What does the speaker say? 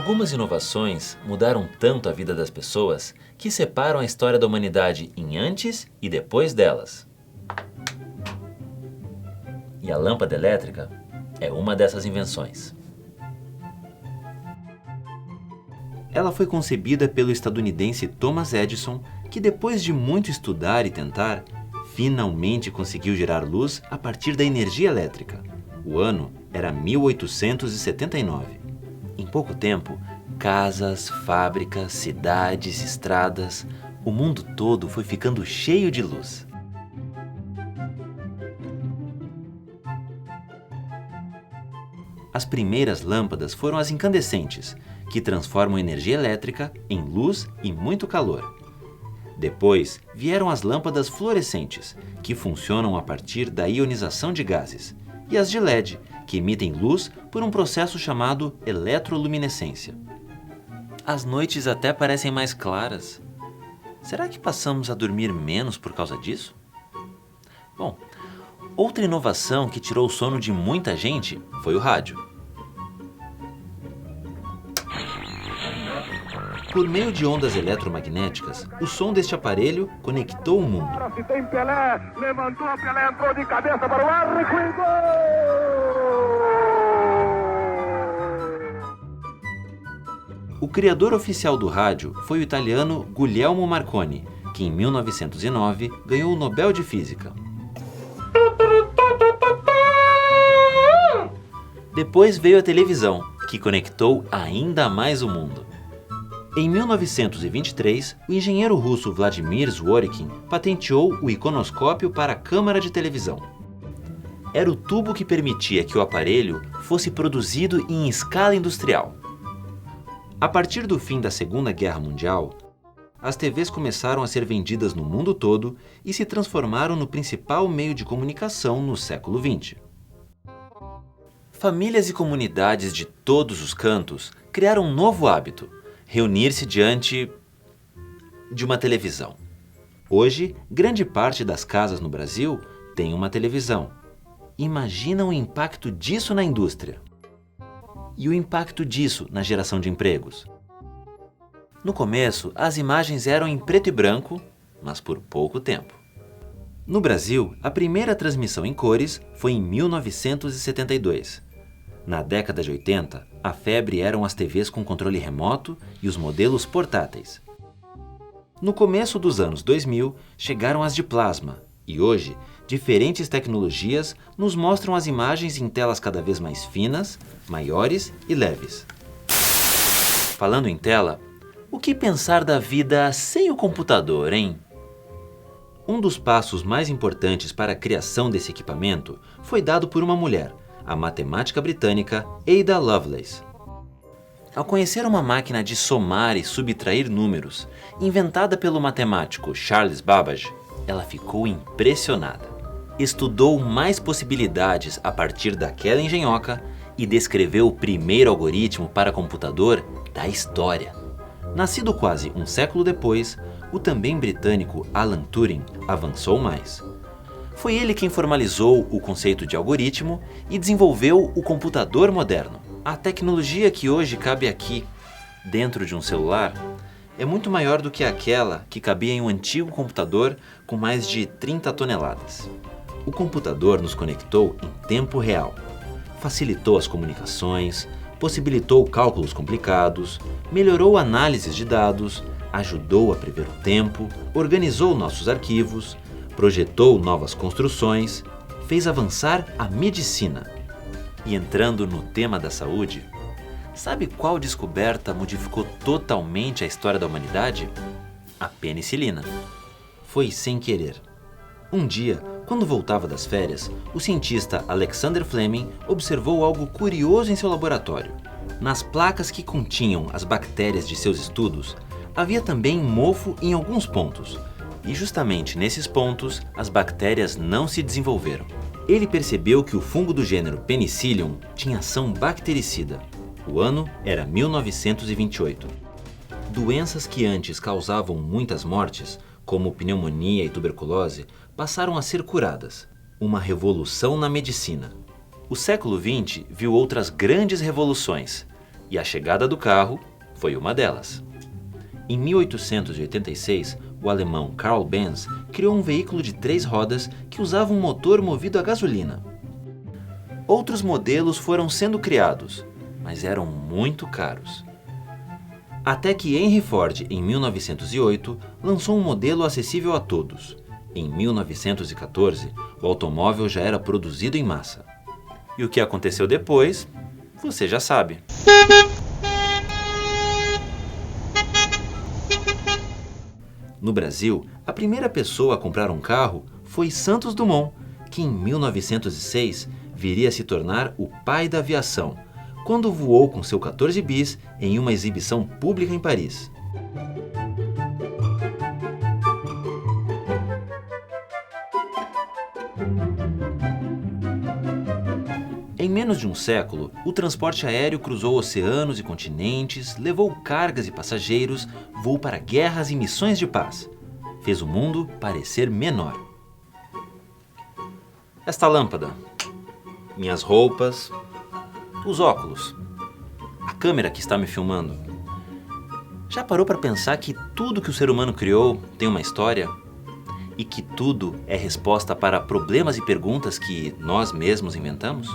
Algumas inovações mudaram tanto a vida das pessoas que separam a história da humanidade em antes e depois delas. E a lâmpada elétrica é uma dessas invenções. Ela foi concebida pelo estadunidense Thomas Edison, que depois de muito estudar e tentar, finalmente conseguiu gerar luz a partir da energia elétrica. O ano era 1879. Em pouco tempo, casas, fábricas, cidades, estradas, o mundo todo foi ficando cheio de luz. As primeiras lâmpadas foram as incandescentes, que transformam energia elétrica em luz e muito calor. Depois vieram as lâmpadas fluorescentes, que funcionam a partir da ionização de gases, e as de LED, que emitem luz por um processo chamado eletroluminescência. As noites até parecem mais claras. Será que passamos a dormir menos por causa disso? Bom, outra inovação que tirou o sono de muita gente foi o rádio. Por meio de ondas eletromagnéticas, o som deste aparelho conectou o mundo. Se tem Pelé, levantou, Pelé entrou de cabeça para o ar e gol! O criador oficial do rádio foi o italiano Guglielmo Marconi, que em 1909 ganhou o Nobel de Física. Depois veio a televisão, que conectou ainda mais o mundo. Em 1923, o engenheiro russo Vladimir Zworykin patenteou o iconoscópio para a câmara de televisão. Era o tubo que permitia que o aparelho fosse produzido em escala industrial. A partir do fim da Segunda Guerra Mundial, as TVs começaram a ser vendidas no mundo todo e se transformaram no principal meio de comunicação no século XX. Famílias e comunidades de todos os cantos criaram um novo hábito: reunir-se diante de uma televisão. Hoje, grande parte das casas no Brasil tem uma televisão. Imagina o impacto disso na indústria. E o impacto disso na geração de empregos. No começo, as imagens eram em preto e branco, mas por pouco tempo. No Brasil, a primeira transmissão em cores foi em 1972. Na década de 80, a febre eram as TVs com controle remoto e os modelos portáteis. No começo dos anos 2000, chegaram as de plasma, e hoje, diferentes tecnologias nos mostram as imagens em telas cada vez mais finas, maiores e leves. Falando em tela, o que pensar da vida sem o computador, hein? Um dos passos mais importantes para a criação desse equipamento foi dado por uma mulher, a matemática britânica Ada Lovelace. Ao conhecer uma máquina de somar e subtrair números, inventada pelo matemático Charles Babbage, ela ficou impressionada. Estudou mais possibilidades a partir daquela engenhoca e descreveu o primeiro algoritmo para computador da história. Nascido quase um século depois, o também britânico Alan Turing avançou mais. Foi ele quem formalizou o conceito de algoritmo e desenvolveu o computador moderno. A tecnologia que hoje cabe aqui, dentro de um celular, é muito maior do que aquela que cabia em um antigo computador com mais de 30 toneladas. O computador nos conectou em tempo real, facilitou as comunicações, possibilitou cálculos complicados, melhorou análises de dados, ajudou a prever o tempo, organizou nossos arquivos, projetou novas construções, fez avançar a medicina. E entrando no tema da saúde, sabe qual descoberta modificou totalmente a história da humanidade? A penicilina. Foi sem querer. Um dia, quando voltava das férias, o cientista Alexander Fleming observou algo curioso em seu laboratório. Nas placas que continham as bactérias de seus estudos, havia também mofo em alguns pontos. E justamente nesses pontos, as bactérias não se desenvolveram. Ele percebeu que o fungo do gênero Penicillium tinha ação bactericida. O ano era 1928. Doenças que antes causavam muitas mortes, como pneumonia e tuberculose, passaram a ser curadas. Uma revolução na medicina. O século XX viu outras grandes revoluções. E a chegada do carro foi uma delas. Em 1886, o alemão Carl Benz criou um veículo de 3 rodas que usava um motor movido a gasolina. Outros modelos foram sendo criados, mas eram muito caros. Até que Henry Ford, em 1908, lançou um modelo acessível a todos. Em 1914, o automóvel já era produzido em massa. E o que aconteceu depois, você já sabe. No Brasil, a primeira pessoa a comprar um carro foi Santos Dumont, que em 1906 viria a se tornar o pai da aviação, quando voou com seu 14 bis em uma exibição pública em Paris. Em menos de um século, o transporte aéreo cruzou oceanos e continentes, levou cargas e passageiros, voou para guerras e missões de paz. Fez o mundo parecer menor. Esta lâmpada, minhas roupas, os óculos, a câmera que está me filmando. Já parou para pensar que tudo que o ser humano criou tem uma história? E que tudo é resposta para problemas e perguntas que nós mesmos inventamos?